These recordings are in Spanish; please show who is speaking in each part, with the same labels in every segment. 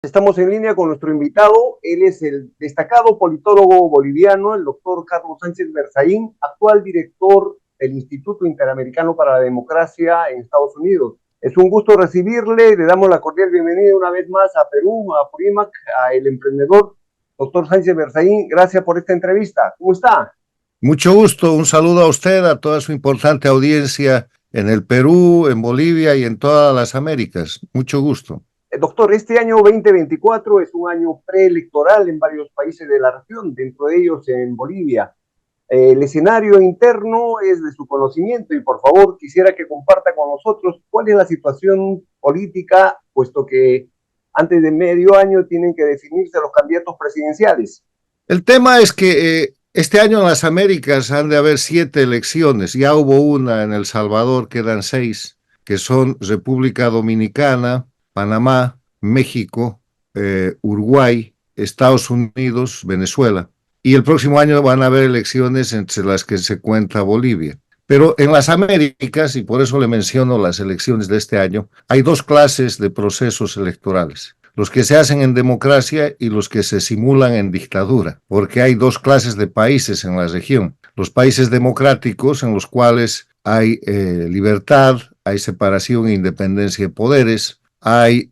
Speaker 1: Estamos en línea con nuestro invitado. Él es el destacado politólogo boliviano, el doctor Carlos Sánchez Berzaín, actual director del Instituto Interamericano para la Democracia en Estados Unidos. Es un gusto recibirle. Le damos la cordial bienvenida una vez más a Perú, a Purímac, a el emprendedor doctor Sánchez Berzaín. Gracias por esta entrevista. ¿Cómo está?
Speaker 2: Mucho gusto, un saludo a usted, a toda su importante audiencia en el Perú, en Bolivia y en todas las Américas. Mucho gusto.
Speaker 1: Doctor, este año 2024 es un año preelectoral en varios países de la región, dentro de ellos en Bolivia. El escenario interno es de su conocimiento y por favor quisiera que comparta con nosotros cuál es la situación política, puesto que antes de medio año tienen que definirse los candidatos presidenciales.
Speaker 2: El tema es que este año en las Américas han de haber 7 elecciones. Ya hubo una en El Salvador, quedan 6, que son República Dominicana, Panamá, México, Uruguay, Estados Unidos, Venezuela. Y el próximo año van a haber elecciones entre las que se cuenta Bolivia. Pero en las Américas, y por eso le menciono las elecciones de este año, hay 2 clases de procesos electorales: los que se hacen en democracia y los que se simulan en dictadura, porque hay 2 clases de países en la región: los países democráticos, en los cuales hay libertad, hay separación e independencia de poderes, hay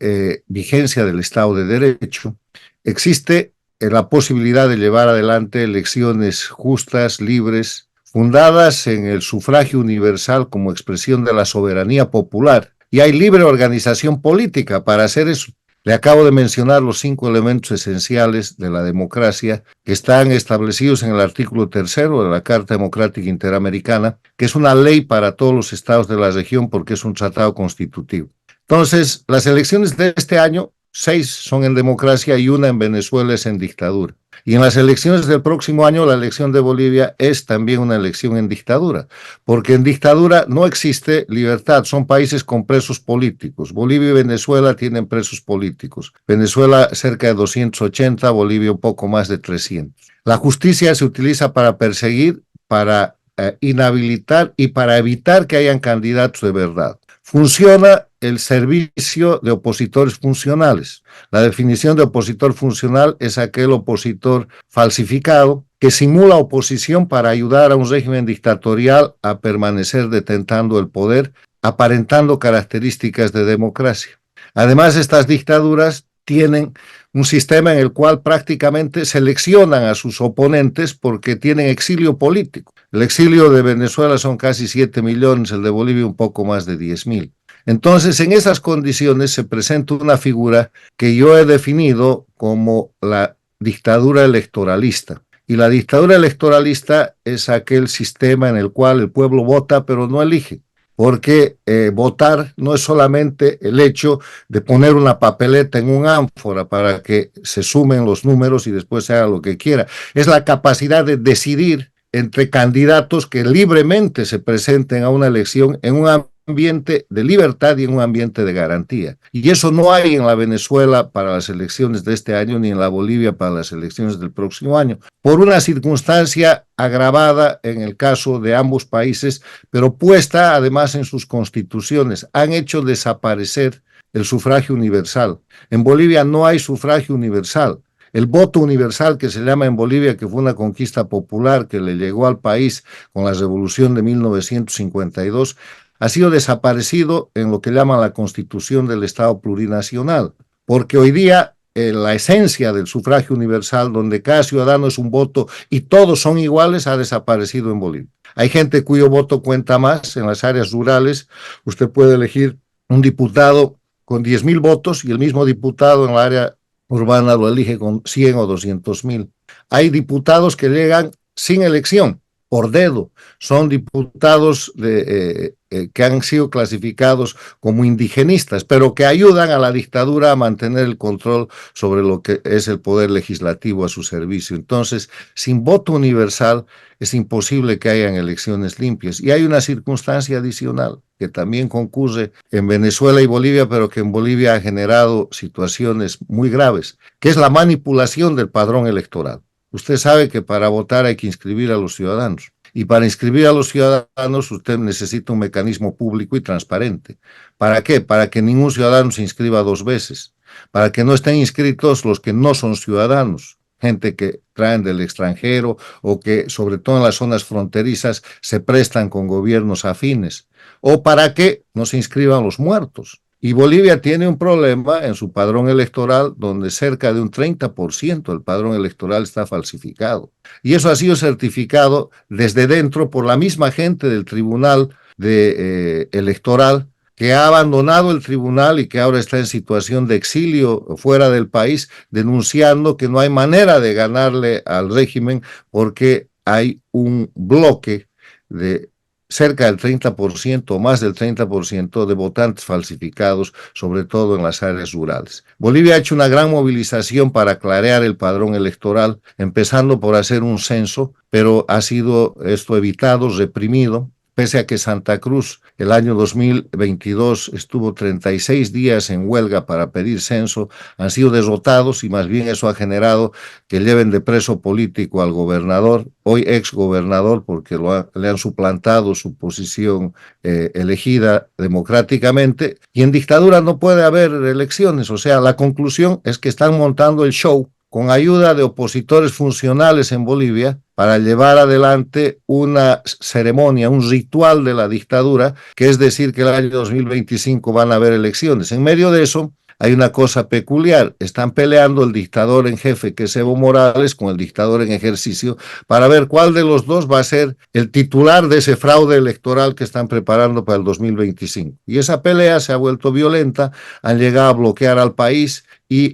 Speaker 2: vigencia del Estado de Derecho, existe la posibilidad de llevar adelante elecciones justas, libres, fundadas en el sufragio universal como expresión de la soberanía popular, y hay libre organización política para hacer eso. Le acabo de mencionar los 5 elementos esenciales de la democracia que están establecidos en el artículo 3 de la Carta Democrática Interamericana, que es una ley para todos los estados de la región porque es un tratado constitutivo. Entonces, las elecciones de este año, 6 son en democracia y una en Venezuela es en dictadura. Y en las elecciones del próximo año, la elección de Bolivia es también una elección en dictadura, porque en dictadura no existe libertad, son países con presos políticos. Bolivia y Venezuela tienen presos políticos. Venezuela cerca de 280, Bolivia un poco más de 300. La justicia se utiliza para perseguir, para inhabilitar y para evitar que hayan candidatos de verdad. Funciona el servicio de opositores funcionales. La definición de opositor funcional es aquel opositor falsificado que simula oposición para ayudar a un régimen dictatorial a permanecer detentando el poder, aparentando características de democracia. Además, estas dictaduras tienen un sistema en el cual prácticamente seleccionan a sus oponentes porque tienen exilio político. El exilio de Venezuela son casi 7 millones, el de Bolivia un poco más de 10,000. Entonces, en esas condiciones se presenta una figura que yo he definido como la dictadura electoralista. Y la dictadura electoralista es aquel sistema en el cual el pueblo vota pero no elige. Porque votar no es solamente el hecho de poner una papeleta en un ánfora para que se sumen los números y después se haga lo que quiera. Es la capacidad de decidir entre candidatos que libremente se presenten a una elección en un ambiente de libertad y en un ambiente de garantía. Y eso no hay en la Venezuela para las elecciones de este año, ni en la Bolivia para las elecciones del próximo año, por una circunstancia agravada en el caso de ambos países, pero puesta además en sus constituciones. Han hecho desaparecer el sufragio universal. En Bolivia no hay sufragio universal. El voto universal, que se llama en Bolivia, que fue una conquista popular que le llegó al país con la revolución de 1952, ha sido desaparecido en lo que llaman la Constitución del Estado Plurinacional, porque hoy día la esencia del sufragio universal, donde cada ciudadano es un voto y todos son iguales, ha desaparecido en Bolivia. Hay gente cuyo voto cuenta más en las áreas rurales. Usted puede elegir un diputado con 10,000 votos y el mismo diputado en la área urbana lo elige con 100 o 200,000. Hay diputados que llegan sin elección, por dedo. Son diputados que han sido clasificados como indigenistas, pero que ayudan a la dictadura a mantener el control sobre lo que es el poder legislativo a su servicio. Entonces, sin voto universal es imposible que hayan elecciones limpias. Y hay una circunstancia adicional que también concurre en Venezuela y Bolivia, pero que en Bolivia ha generado situaciones muy graves, que es la manipulación del padrón electoral. Usted sabe que para votar hay que inscribir a los ciudadanos. Y para inscribir a los ciudadanos usted necesita un mecanismo público y transparente. ¿Para qué? Para que ningún ciudadano se inscriba 2 veces. para que no estén inscritos los que no son ciudadanos, gente que traen del extranjero o que, sobre todo en las zonas fronterizas, se prestan con gobiernos afines, o para que no se inscriban los muertos. Y Bolivia tiene un problema en su padrón electoral donde cerca de un 30% del padrón electoral está falsificado. Y eso ha sido certificado desde dentro por la misma gente del Tribunal Electoral, que ha abandonado el tribunal y que ahora está en situación de exilio fuera del país, denunciando que no hay manera de ganarle al régimen porque hay un bloque de cerca del 30% o más del 30% de votantes falsificados, sobre todo en las áreas rurales. Bolivia ha hecho una gran movilización para clarear el padrón electoral, empezando por hacer un censo, pero ha sido esto evitado, reprimido. Pese a que Santa Cruz el año 2022 estuvo 36 días en huelga para pedir censo, han sido derrotados y más bien eso ha generado que lleven de preso político al gobernador, hoy exgobernador, porque le han suplantado su posición elegida democráticamente, y en dictadura no puede haber elecciones. O sea, la conclusión es que están montando el show con ayuda de opositores funcionales en Bolivia para llevar adelante una ceremonia, un ritual de la dictadura, que es decir que el año 2025 van a haber elecciones. En medio de eso hay una cosa peculiar, están peleando el dictador en jefe, que es Evo Morales, con el dictador en ejercicio, para ver cuál de los dos va a ser el titular de ese fraude electoral que están preparando para el 2025. Y esa pelea se ha vuelto violenta, han llegado a bloquear al país, y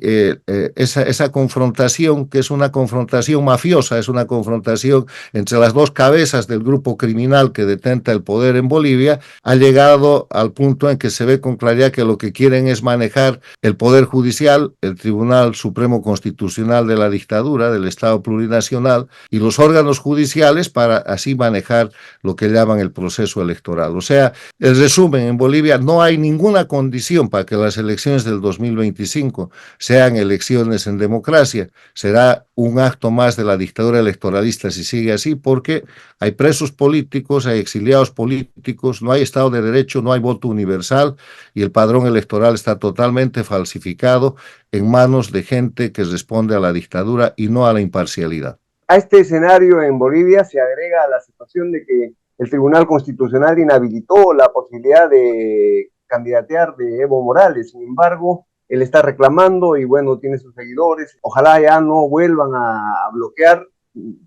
Speaker 2: esa confrontación, que es una confrontación mafiosa, es una confrontación entre las dos cabezas del grupo criminal que detenta el poder en Bolivia, ha llegado al punto en que se ve con claridad que lo que quieren es manejar el Poder Judicial, el Tribunal Supremo Constitucional de la dictadura, del Estado plurinacional, y los órganos judiciales para así manejar lo que llaman el proceso electoral. O sea, el resumen, en Bolivia no hay ninguna condición para que las elecciones del 2025 sean elecciones en democracia. Será un acto más de la dictadura electoralista si sigue así, porque hay presos políticos, hay exiliados políticos, no hay Estado de Derecho, no hay voto universal y el padrón electoral está totalmente falsificado en manos de gente que responde a la dictadura y no a la imparcialidad.
Speaker 1: A este escenario en Bolivia se agrega la situación de que el Tribunal Constitucional inhabilitó la posibilidad de candidatear de Evo Morales. Sin embargo, él está reclamando y bueno, tiene sus seguidores. Ojalá ya no vuelvan a bloquear,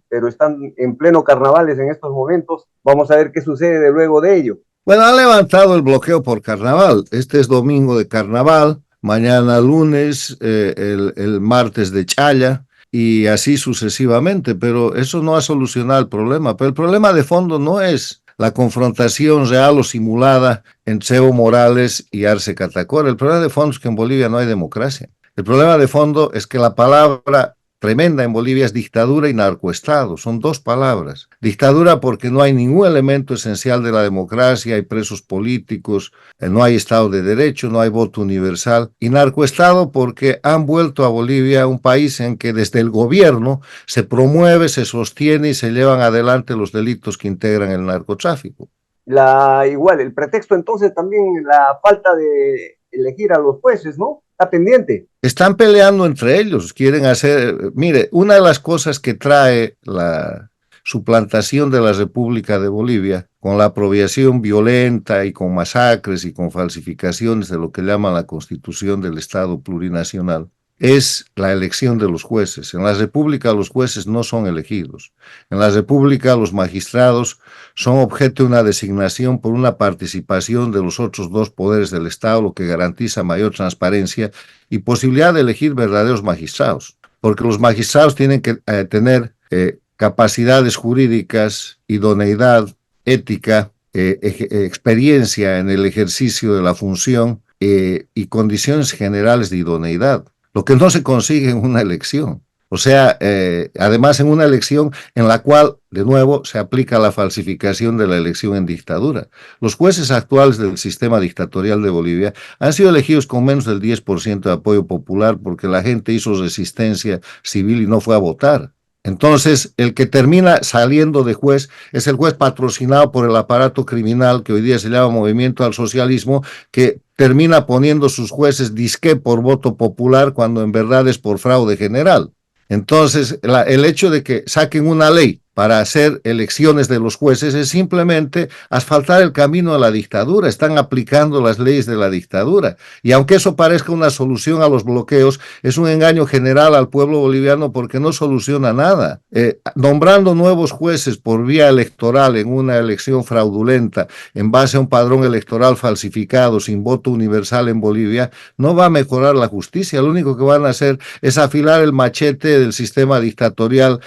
Speaker 1: pero están en pleno carnavales en estos momentos. Vamos a ver qué sucede luego de ello.
Speaker 2: Bueno, han levantado el bloqueo por carnaval. Este es domingo de carnaval, mañana lunes, el martes de Chaya y así sucesivamente, pero eso no ha solucionado el problema. Pero el problema de fondo no es la confrontación real o simulada entre Evo Morales y Arce Catacora. El problema de fondo es que en Bolivia no hay democracia. El problema de fondo es que la palabra tremenda en Bolivia es dictadura y narcoestado. Son dos palabras. Dictadura porque no hay ningún elemento esencial de la democracia, hay presos políticos, no hay Estado de Derecho, no hay voto universal. Y narcoestado porque han vuelto a Bolivia un país en que desde el gobierno se promueve, se sostiene y se llevan adelante los delitos que integran el narcotráfico.
Speaker 1: Igual, el pretexto entonces también la falta de elegir a los jueces, ¿no? Está pendiente.
Speaker 2: Están peleando entre ellos, quieren hacer... Mire, una de las cosas que trae la suplantación de la República de Bolivia, con la apropiación violenta y con masacres y con falsificaciones de lo que llaman la Constitución del Estado plurinacional, es la elección de los jueces. En la República los jueces no son elegidos. En la República los magistrados son objeto de una designación por una participación de los otros dos poderes del Estado, lo que garantiza mayor transparencia y posibilidad de elegir verdaderos magistrados. Porque los magistrados tienen que tener capacidades jurídicas, idoneidad, ética, experiencia en el ejercicio de la función y condiciones generales de idoneidad. Lo que no se consigue en una elección. O sea, además en una elección en la cual, de nuevo, se aplica la falsificación de la elección en dictadura. Los jueces actuales del sistema dictatorial de Bolivia han sido elegidos con menos del 10% de apoyo popular porque la gente hizo resistencia civil y no fue a votar. Entonces, el que termina saliendo de juez es el juez patrocinado por el aparato criminal que hoy día se llama Movimiento al Socialismo, que termina poniendo sus jueces disque por voto popular cuando en verdad es por fraude general. Entonces, el hecho de que saquen una ley para hacer elecciones de los jueces es simplemente asfaltar el camino a la dictadura. Están aplicando las leyes de la dictadura. Y aunque eso parezca una solución a los bloqueos, es un engaño general al pueblo boliviano porque no soluciona nada. Nombrando nuevos jueces por vía electoral en una elección fraudulenta, en base a un padrón electoral falsificado, sin voto universal en Bolivia, no va a mejorar la justicia. Lo único que van a hacer es afilar el machete del sistema dictatorial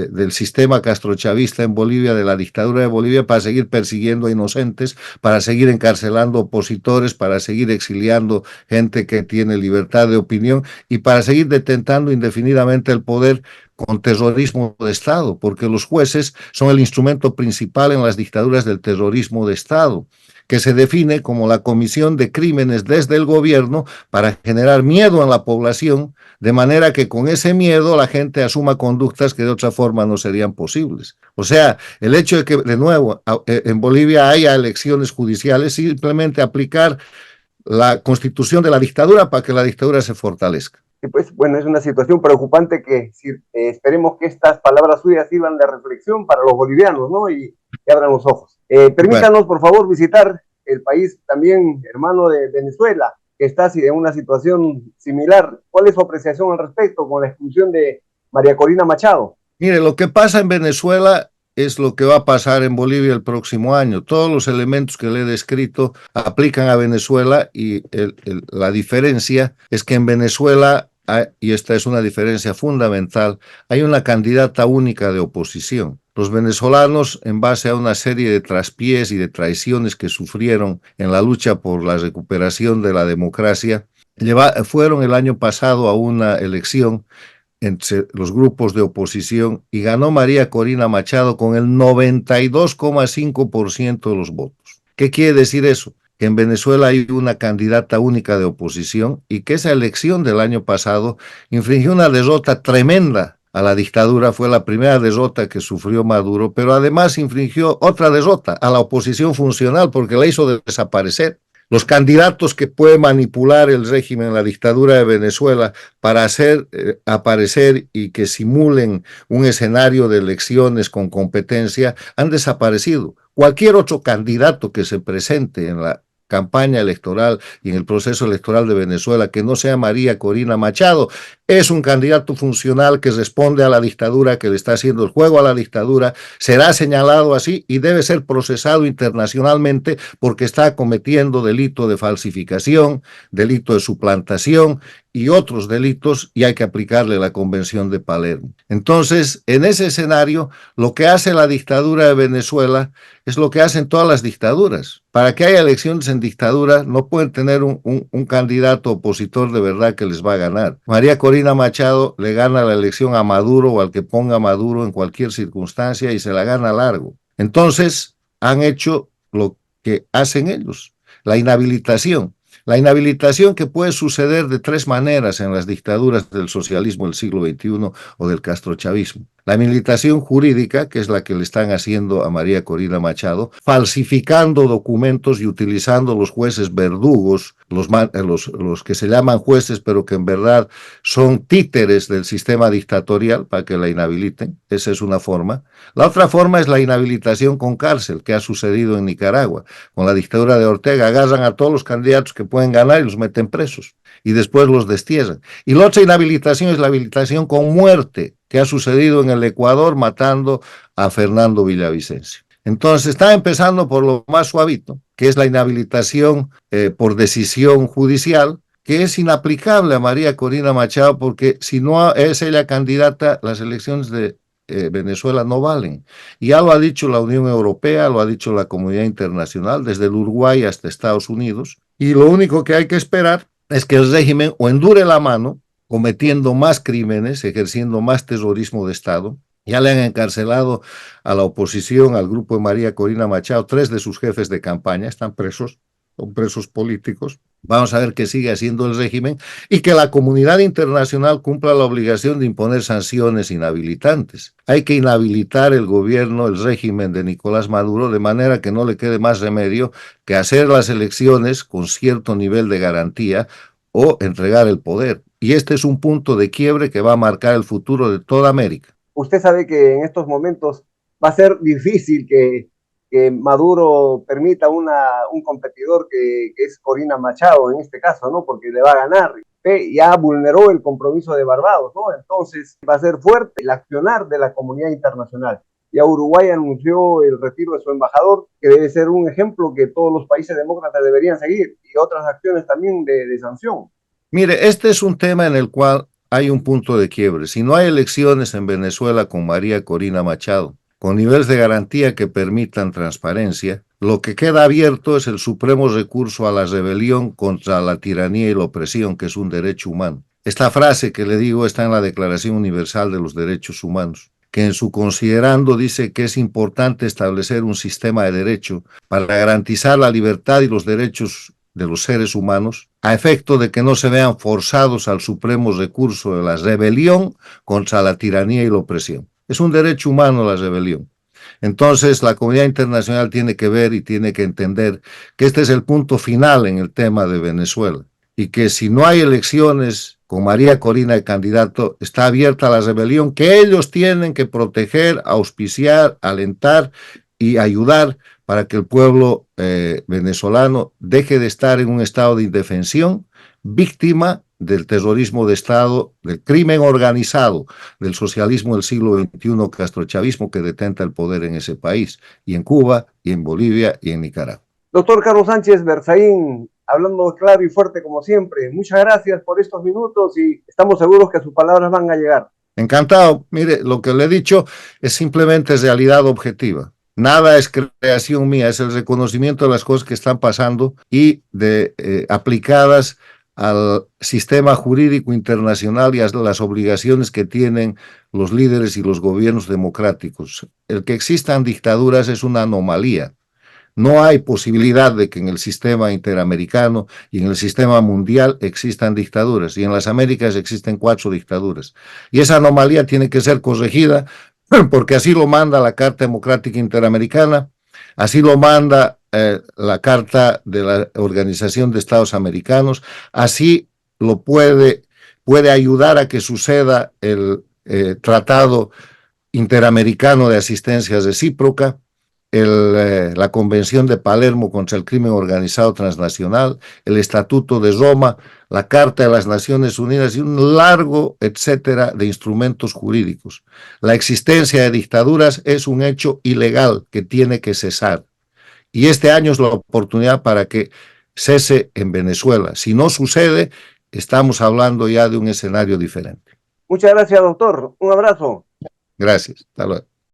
Speaker 2: del sistema castrochavista en Bolivia, de la dictadura de Bolivia, para seguir persiguiendo a inocentes, para seguir encarcelando opositores, para seguir exiliando gente que tiene libertad de opinión y para seguir detentando indefinidamente el poder con terrorismo de Estado, porque los jueces son el instrumento principal en las dictaduras del terrorismo de Estado, que se define como la comisión de crímenes desde el gobierno para generar miedo en la población, de manera que con ese miedo la gente asuma conductas que de otra forma no serían posibles. O sea, el hecho de que, de nuevo, en Bolivia haya elecciones judiciales, simplemente aplicar la constitución de la dictadura para que la dictadura se fortalezca.
Speaker 1: Y pues bueno, es una situación preocupante que esperemos que estas palabras suyas sirvan de reflexión para los bolivianos, ¿no? Y abran los ojos. Permítanos, por favor, visitar el país también hermano de Venezuela, que está en una situación similar. ¿Cuál es su apreciación al respecto con la expulsión de María Corina Machado?
Speaker 2: Mire, lo que pasa en Venezuela es lo que va a pasar en Bolivia el próximo año. Todos los elementos que le he descrito aplican a Venezuela y la diferencia es que en Venezuela, y esta es una diferencia fundamental, hay una candidata única de oposición. Los venezolanos, en base a una serie de traspiés y de traiciones que sufrieron en la lucha por la recuperación de la democracia, fueron el año pasado a una elección entre los grupos de oposición y ganó María Corina Machado con el 92,5% de los votos. ¿Qué quiere decir eso? Que en Venezuela hay una candidata única de oposición y que esa elección del año pasado infligió una derrota tremenda a la dictadura, fue la primera derrota que sufrió Maduro, pero además infligió otra derrota a la oposición funcional porque la hizo desaparecer. Los candidatos que pueden manipular el régimen, la dictadura de Venezuela, para hacer aparecer y que simulen un escenario de elecciones con competencia, han desaparecido. Cualquier otro candidato que se presente en la campaña electoral y en el proceso electoral de Venezuela que no sea María Corina Machado es un candidato funcional que responde a la dictadura, que le está haciendo el juego a la dictadura, será señalado así y debe ser procesado internacionalmente porque está cometiendo delito de falsificación, delito de suplantación y otros delitos y hay que aplicarle la Convención de Palermo. Entonces, en ese escenario, lo que hace la dictadura de Venezuela es lo que hacen todas las dictaduras. Para que haya elecciones en dictadura, no pueden tener un candidato opositor de verdad que les va a ganar. María Corina Machado le gana la elección a Maduro o al que ponga Maduro en cualquier circunstancia y se la gana largo. Entonces, han hecho lo que hacen ellos, la inhabilitación. La inhabilitación que puede suceder de tres maneras en las dictaduras del socialismo del siglo XXI o del castrochavismo. La inhabilitación jurídica, que es la que le están haciendo a María Corina Machado, falsificando documentos y utilizando los jueces verdugos, los que se llaman jueces, pero que en verdad son títeres del sistema dictatorial para que la inhabiliten. Esa es una forma. La otra forma es la inhabilitación con cárcel, que ha sucedido en Nicaragua. Con la dictadura de Ortega agarran a todos los candidatos que pueden ganar y los meten presos y después los destierran. Y la otra inhabilitación es la habilitación con muerte, que ha sucedido en el Ecuador matando a Fernando Villavicencio. Entonces está empezando por lo más suavito, que es la inhabilitación por decisión judicial, que es inaplicable a María Corina Machado porque si no es ella candidata, las elecciones de Venezuela no valen. Y ya lo ha dicho la Unión Europea, lo ha dicho la comunidad internacional, desde el Uruguay hasta Estados Unidos, y lo único que hay que esperar es que el régimen o endure la mano, cometiendo más crímenes, ejerciendo más terrorismo de Estado. Ya le han encarcelado a la oposición, al grupo de María Corina Machado, 3 de sus jefes de campaña están presos, son presos políticos. Vamos a ver qué sigue haciendo el régimen y que la comunidad internacional cumpla la obligación de imponer sanciones inhabilitantes. Hay que inhabilitar el gobierno, el régimen de Nicolás Maduro, de manera que no le quede más remedio que hacer las elecciones con cierto nivel de garantía o entregar el poder. Y este es un punto de quiebre que va a marcar el futuro de toda América.
Speaker 1: Usted sabe que en estos momentos va a ser difícil que Maduro permita un competidor que es Corina Machado en este caso, ¿no? Porque le va a ganar. Ya vulneró el compromiso de Barbados, ¿no? Entonces va a ser fuerte el accionar de la comunidad internacional. Ya Uruguay anunció el retiro de su embajador, que debe ser un ejemplo que todos los países demócratas deberían seguir, y otras acciones también de sanción.
Speaker 2: Mire, este es un tema en el cual hay un punto de quiebre. Si no hay elecciones en Venezuela con María Corina Machado, con niveles de garantía que permitan transparencia, lo que queda abierto es el supremo recurso a la rebelión contra la tiranía y la opresión, que es un derecho humano. Esta frase que le digo está en la Declaración Universal de los Derechos Humanos, que en su considerando dice que es importante establecer un sistema de derecho para garantizar la libertad y los derechos de los seres humanos, a efecto de que no se vean forzados al supremo recurso de la rebelión contra la tiranía y la opresión. Es un derecho humano la rebelión. Entonces, la comunidad internacional tiene que ver y tiene que entender que este es el punto final en el tema de Venezuela y que si no hay elecciones con María Corina de candidato, está abierta la rebelión que ellos tienen que proteger, auspiciar, alentar y ayudar para que el pueblo venezolano deje de estar en un estado de indefensión, víctima del terrorismo de Estado, del crimen organizado, del socialismo del siglo XXI, castrochavismo que detenta el poder en ese país, y en Cuba, y en Bolivia, y en Nicaragua.
Speaker 1: Doctor Carlos Sánchez Berzaín, hablando claro y fuerte como siempre, muchas gracias por estos minutos y estamos seguros que sus palabras van a llegar.
Speaker 2: Encantado. Mire, lo que le he dicho es simplemente realidad objetiva. Nada es creación mía, es el reconocimiento de las cosas que están pasando y aplicadas al sistema jurídico internacional y a las obligaciones que tienen los líderes y los gobiernos democráticos. El que existan dictaduras es una anomalía. No hay posibilidad de que en el sistema interamericano y en el sistema mundial existan dictaduras. Y en las Américas existen 4 dictaduras. Y esa anomalía tiene que ser corregida porque así lo manda la Carta Democrática Interamericana, así lo manda la Carta de la Organización de Estados Americanos, así lo puede ayudar a que suceda el Tratado Interamericano de Asistencia Recíproca, la Convención de Palermo contra el Crimen Organizado Transnacional, el Estatuto de Roma, la Carta de las Naciones Unidas y un largo etcétera de instrumentos jurídicos. La existencia de dictaduras es un hecho ilegal que tiene que cesar. Y este año es la oportunidad para que cese en Venezuela. Si no sucede, estamos hablando ya de un escenario diferente.
Speaker 1: Muchas gracias, doctor. Un abrazo.
Speaker 2: Gracias. Hasta luego.